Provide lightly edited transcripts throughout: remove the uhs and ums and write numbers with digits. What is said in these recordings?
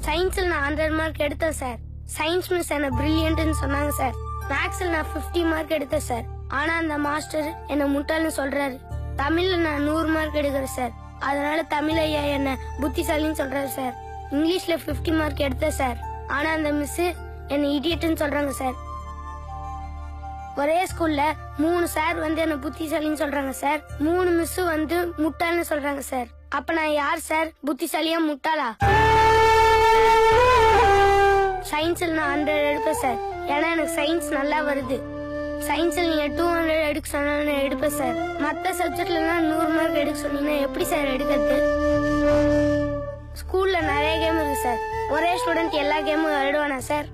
சயின்ஸ்ல நான் 100 மார்க் எடுத்தேன் சார். சயின்ஸ் மிஸ் என்ன பிரில்லியன்ட்னு சொன்னாங்க சார். மேக்ஸ்ல நான் 50 மார்க் எடுத்தேன் சார். ஆனா அந்த மாஸ்டர் என்ன முட்டாள்னு சொல்றாரு. தமிழ்ல நான் 100 மார்க் எடுக்கிறேன் சார். அதனால தமிழ் ஐயா என்ன புத்திசாலின்னு சொல்றாரு சார். இங்கிலீஷ்ல 50 மார்க் எடுத்தேன் சார். ஆனா அந்த மிஸ் என்ன இடியட்னு சொல்றாங்க சார். ஒரே ஸ்கூல்ல 3 சார் வந்து என்ன புத்திசாலின்னு சொல்றாங்க சார். 3 மிஸ் வந்து முட்டாள்னு சொல்றாங்க சார். அப்ப நான் யார் சார், புத்திசாலியா முட்டாளா? சயின்ஸ்ல நான் 100 எடுப்பேன் சார். ஏன்னா எனக்கு சயின்ஸ் நல்லா வருது. சயின்ஸ்ல நீங்க 200 எடுக்க சொன்னா எடுப்பேன் சார். மத்த சப்ஜெக்ட்ல 100 மார்க் எடுக்க சொன்னீங்கன்னா எப்படி சார் எடுக்கிறது? ஸ்கூல்ல நிறைய கேம் இருக்கு சார். ஒரே ஸ்டூடெண்ட் எல்லா கேமும் விளையாடுவானா சார்?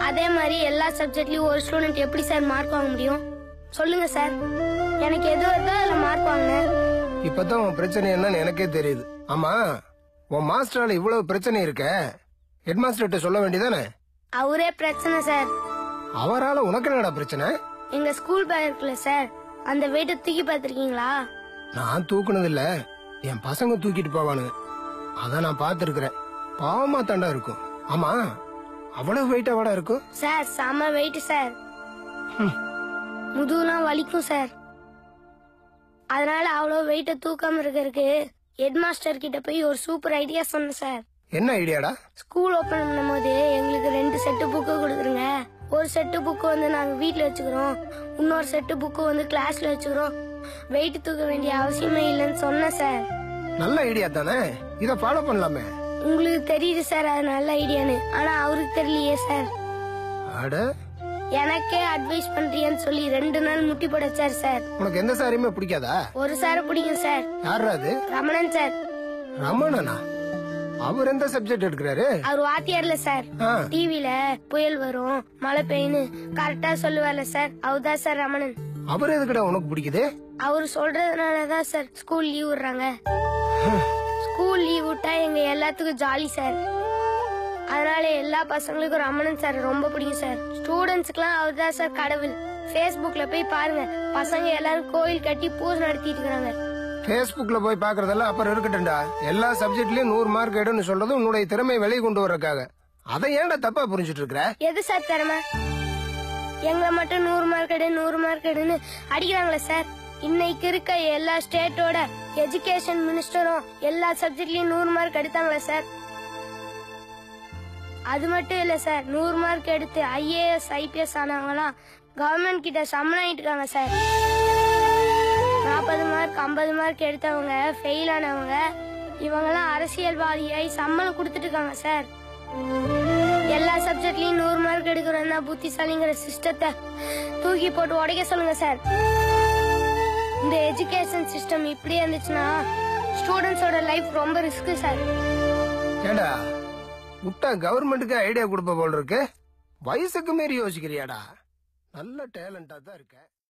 அதே மாதிரி எல்லா சப்ஜெக்ட்லயும் ஒரு ஸ்டூடெண்ட் எப்படி சார் மார்க் வாங்க முடியும்? சொல்லுங்க சார். எனக்கு எது வருதோ அதுல மார்க் வாங்க. இப்பதான் உன் பிரச்சனை என்னன்னு எனக்கே தெரியுது. ஆமா, உன் மாஸ்டரால இவ்வளவு பிரச்சனை இருக்க, ஹெட் மாஸ்டர்கிட்ட சொல்ல வேண்டியதானே? அவரே பிரச்சனை சார். அவரால உனக்கு என்னடா பிரச்சனை? எங்க ஸ்கூல் பேக் இருக்குல்ல சார், அந்த வெயிட்ட தூக்கி பாத்திருக்கீங்களா? நான் தூக்குனது இல்ல, என் பசங்க தூக்கிட்டு போவானுங்க. அதான் நான் பாத்துருக்கிறேன். பாவமா தாண்டா இருக்கும். ஆமா, அவ்வளவு வெயிட்டா வாடா இருக்கும் சார். செம வெயிட் சார். முதுகுலாம் வலிக்கும் சார். அதனால அவ்வளவு வெயிட்ட தூக்காம இருக்கிறதுக்கு ஹெட் மாஸ்டர் கிட்ட போய் ஒரு சூப்பர் ஐடியா சொன்னேன் சார். என்ன ஐடியாடா? ஸ்கூல் ஓபன் பண்ணும்போது எங்களுக்கு 2 செட்டு புக்கு கொடுத்துருங்க. ஒரு செட்டு புக்கு வந்து நாங்க வீட்டுல வச்சுக்கிறோம், இன்னொரு செட்டு புக்கு வந்து கிளாஸ்ல வச்சுக்கிறோம். வெயிட் தூக்க வேண்டிய அவசியமே இல்லைன்னு சொன்னேன் சார். நல்ல ஐடியா தானே, இத ஃபாலோ பண்ணலாமே. உங்களுக்கு தெரியுது சார் அது நல்ல ஐடியான்னு, ஆனா அவருக்கு தெரியலையே சார். அட, எனக்கே அட்வைஸ் பண்றியன்னு சொல்லி 2 நாள் முட்டி போடச்சார் சார். உனக்கு எந்த சாரையுமே பிடிக்காதா? ஒரு சார பிடிக்கும் சார். யாரா அது? ரமணன் சார். ரமணனா? அவர் எந்த சப்ஜெக்ட் எடுக்கிறாரு? அவர் வாத்தியார்ல சார். டிவில புயல் வரும், மழை பெய்யுன்னு கரெக்டா சொல்லுவார்ல சார், அவர்தான் சார் ரமணன். அவர் எதுக்குடா உனக்கு பிடிக்குது? அவரு சொல்றதுனாலதான் சார் ஸ்கூல் லீவ் விடுறாங்க. ஸ்கூல் லீவ் விட்டா எங்க எல்லாத்துக்கும் ஜாலி சார். அதனால எல்லா பசங்களுக்கும் ரமணன் சார் ரொம்ப பிடிக்கும் சார். ஸ்டூடெண்ட்ஸ்க்குலாம் அவர் தான் சார் கடவுள். Facebookல போய் பாருங்க, பசங்க எல்லாரும் கோயில் கட்டி பூஜை நடத்திட்டு இருக்காங்க. Facebookல போய் பாக்குறதெல்லாம் அப்புறம் இருக்கட்டும்டா. எல்லா சப்ஜெக்ட்லயும் 100 மார்க் எடுன்னு சொல்றது உன்னுடைய திறமை வெளியே கொண்டு வரக்காக. அதை ஏன்டா தப்பா புரிஞ்சுட்டு இருக்கிற? எது சார் திறமை? எங்களை மட்டும் 100 மார்க் எடு 100 மார்க் எடுன்னு அடிக்கிறாங்களே சார். இன்னைக்கு இருக்க எல்லா ஸ்டேட்டோட எஜுகேஷன் மினிஸ்டரும் எல்லா சப்ஜெக்ட்லயும் 100 மார்க் எடுத்தாங்களே சார். அது மட்டும் இல்ல சார், 100 மார்க் எடுத்து IAS IPS ஆனவங்கலாம் கவர்மெண்ட் கிட்ட சம்மன் ஆயிட்டு இருக்காங்க சார். 40 மார்க் 50 மார்க் எடுத்தவங்க ஃபெயில் ஆனவங்க இவங்கெல்லாம் அரசியல்வாதியாய் சம்மன் கொடுத்துட்டு இருக்காங்க சார். எல்லா சப்ஜெக்ட்லயும் 100 மார்க் எடுக்கிறோம்னா புத்திசாலிங்கிற சிஸ்டத்தை தூக்கி போட்டு உடைக்க சொல்லுங்க சார். இந்த எஜுகேஷன் சிஸ்டம் இப்படி இருந்துச்சுன்னா ஸ்டூடெண்ட்ஸோட லைஃப் ரொம்ப ரிஸ்க் சார். ஏண்டா விட்டா கவர்மெண்ட்டுக்கு ஐடியா கொடுப்ப போல இருக்கு. வயசுக்கு மீறி யோசிக்கிறியாடா? நல்ல டேலண்டா தான் இருக்க.